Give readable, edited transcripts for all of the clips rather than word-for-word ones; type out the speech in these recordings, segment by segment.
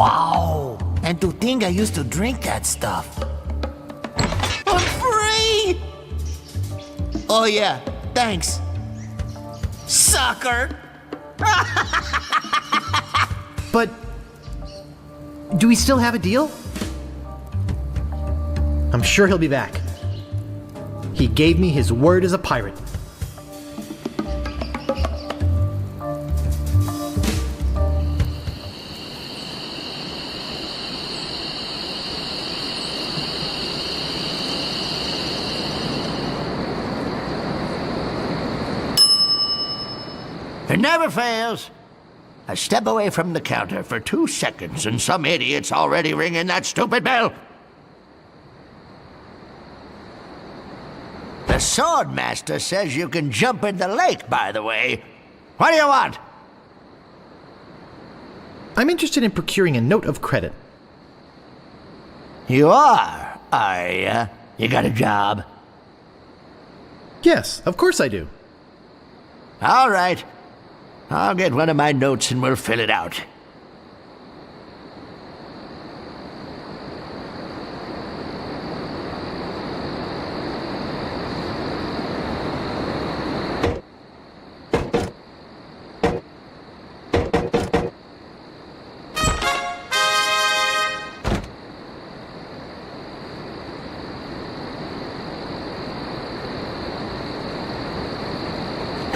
Wow! And to think I used to drink that stuff. I'm free! Oh yeah, thanks. Sucker! But do we still have a deal? I'm sure he'll be back. He gave me his word as a pirate. It never fails. I step away from the counter for 2 seconds and some idiot's already ringing that stupid bell. The Swordmaster says you can jump in the lake, by the way. What do you want? I'm interested in procuring a note of credit. You are ya? You got a job? Yes, of course I do. All right. I'll get one of my notes and we'll fill it out.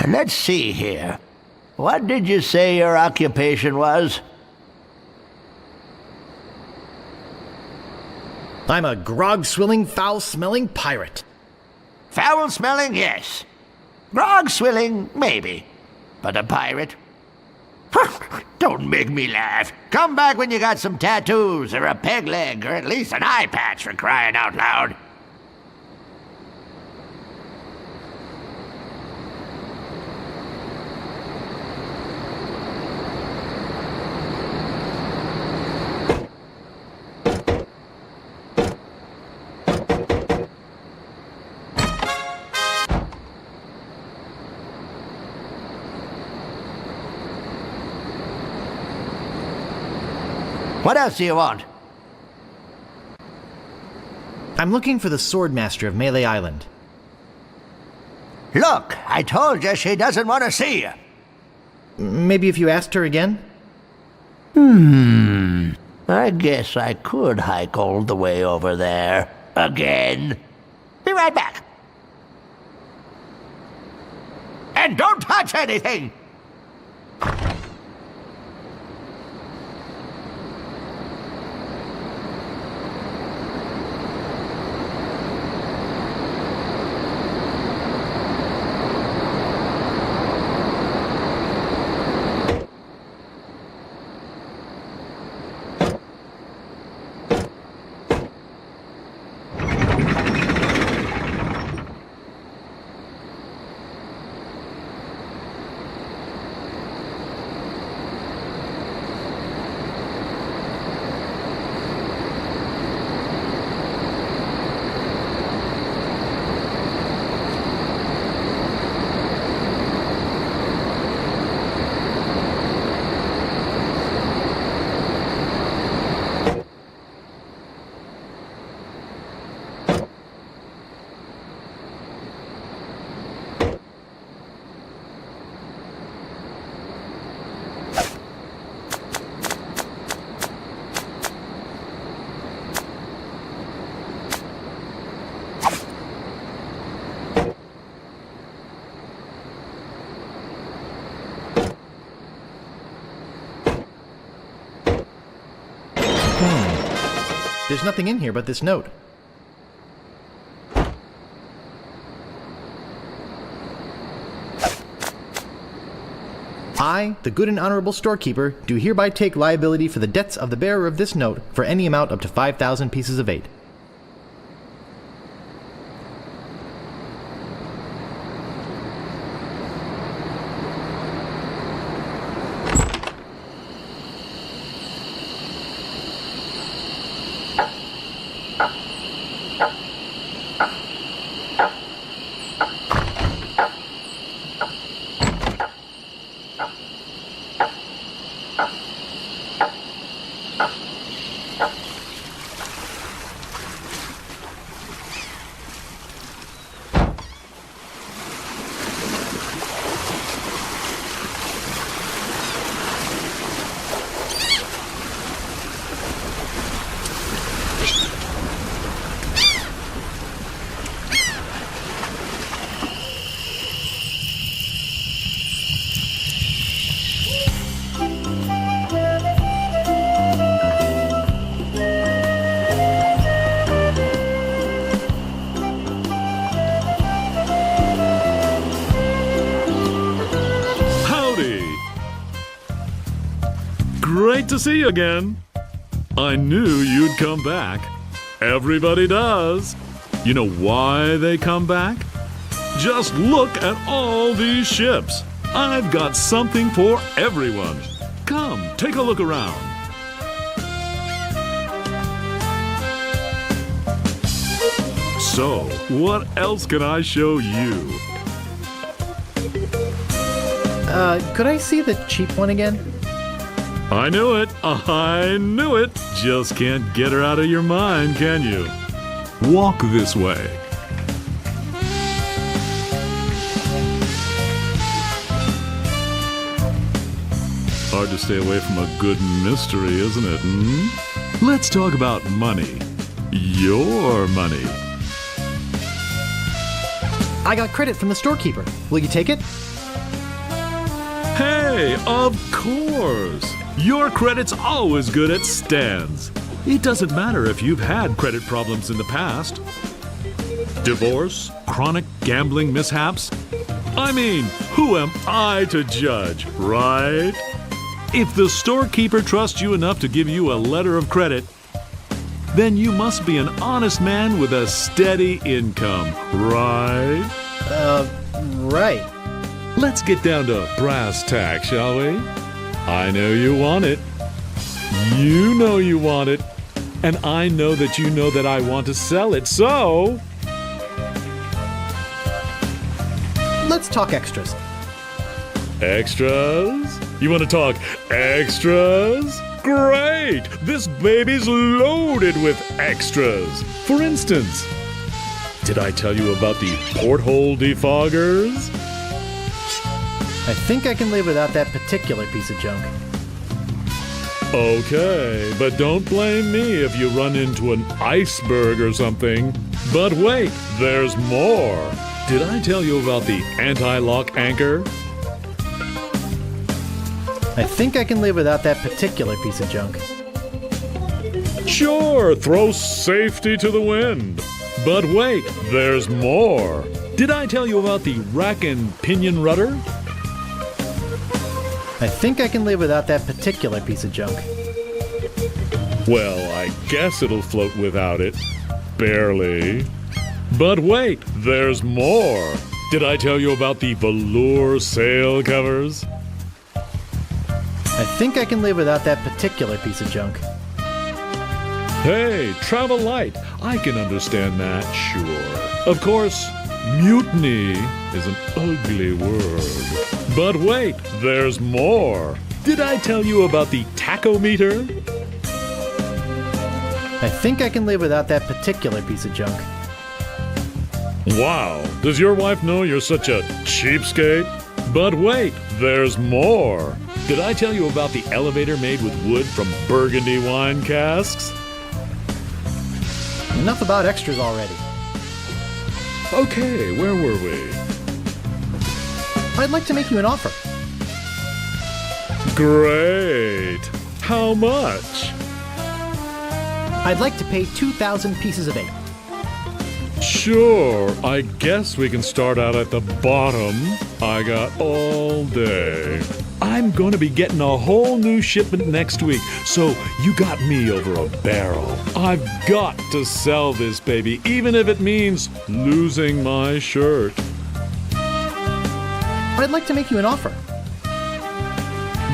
Let's see here. What did you say your occupation was? I'm a grog-swilling, foul-smelling pirate. Foul-smelling, yes. Grog-swilling, maybe. But a pirate? Don't make me laugh. Come back when you got some tattoos, or a peg leg, or at least an eye patch for crying out loud. What else do you want? I'm looking for the Swordmaster of Melee Island. Look, I told you she doesn't want to see you. Maybe if you asked her again? I guess I could hike all the way over there. Again. Be right back. And don't touch anything! There's nothing in here but this note. I, the good and honorable storekeeper, do hereby take liability for the debts of the bearer of this note for any amount up to 5,000 pieces of 8. Howdy! Great to see you again. I knew you'd come back. Everybody does. You know why they come back? Just look at all these ships. I've got something for everyone. Come, take a look around. So, what else can I show you? Could I see the cheap one again? I knew it. I knew it. Just can't get her out of your mind, can you? Walk this way. Hard to stay away from a good mystery, isn't it? Let's talk about money. Your money. I got credit from the storekeeper. Will you take it? Hey, of course! Your credit's always good at Stan's. It doesn't matter if you've had credit problems in the past. Divorce, chronic gambling mishaps. I mean, who am I to judge, right? If the storekeeper trusts you enough to give you a letter of credit, then you must be an honest man with a steady income, right? Right. Let's get down to brass tacks, shall we? I know you want it. You know you want it. And I know that you know that I want to sell it, so... Let's talk extras. Extras? You want to talk extras? Great! This baby's loaded with extras. For instance, did I tell you about the porthole defoggers? I think I can live without that particular piece of junk. Okay, but don't blame me if you run into an iceberg or something. But wait, there's more. Did I tell you about the anti-lock anchor? I think I can live without that particular piece of junk. Sure, throw safety to the wind. But wait, there's more. Did I tell you about the rack and pinion rudder? I think I can live without that particular piece of junk. Well, I guess it'll float without it. Barely. But wait, there's more. Did I tell you about the velour sail covers? I think I can live without that particular piece of junk. Hey, travel light. I can understand that, sure. Of course, mutiny is an ugly word. But wait, there's more. Did I tell you about the tachometer? I think I can live without that particular piece of junk. Wow, does your wife know you're such a cheapskate? But wait, there's more. Did I tell you about the elevator made with wood from Burgundy wine casks? Enough about extras already. Okay, where were we? I'd like to make you an offer. Great. How much? I'd like to pay 2,000 pieces of 8. Sure, I guess we can start out at the bottom. I got all day. I'm going to be getting a whole new shipment next week, so you got me over a barrel. I've got to sell this baby, even if it means losing my shirt. I'd like to make you an offer.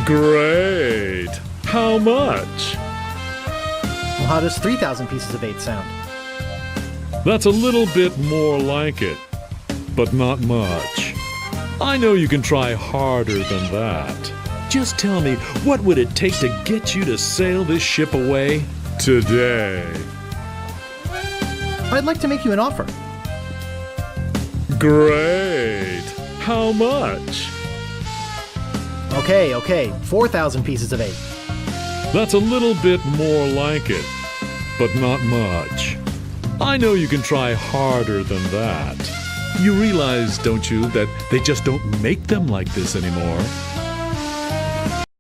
Great. How much? Well, how does 3,000 pieces of 8 sound? That's a little bit more like it, but not much. I know you can try harder than that. Just tell me, what would it take to get you to sail this ship away? today. I'd like to make you an offer. Great. How much? Okay, 4,000 pieces of 8. That's a little bit more like it, but not much. I know you can try harder than that. You realize, don't you, that they just don't make them like this anymore?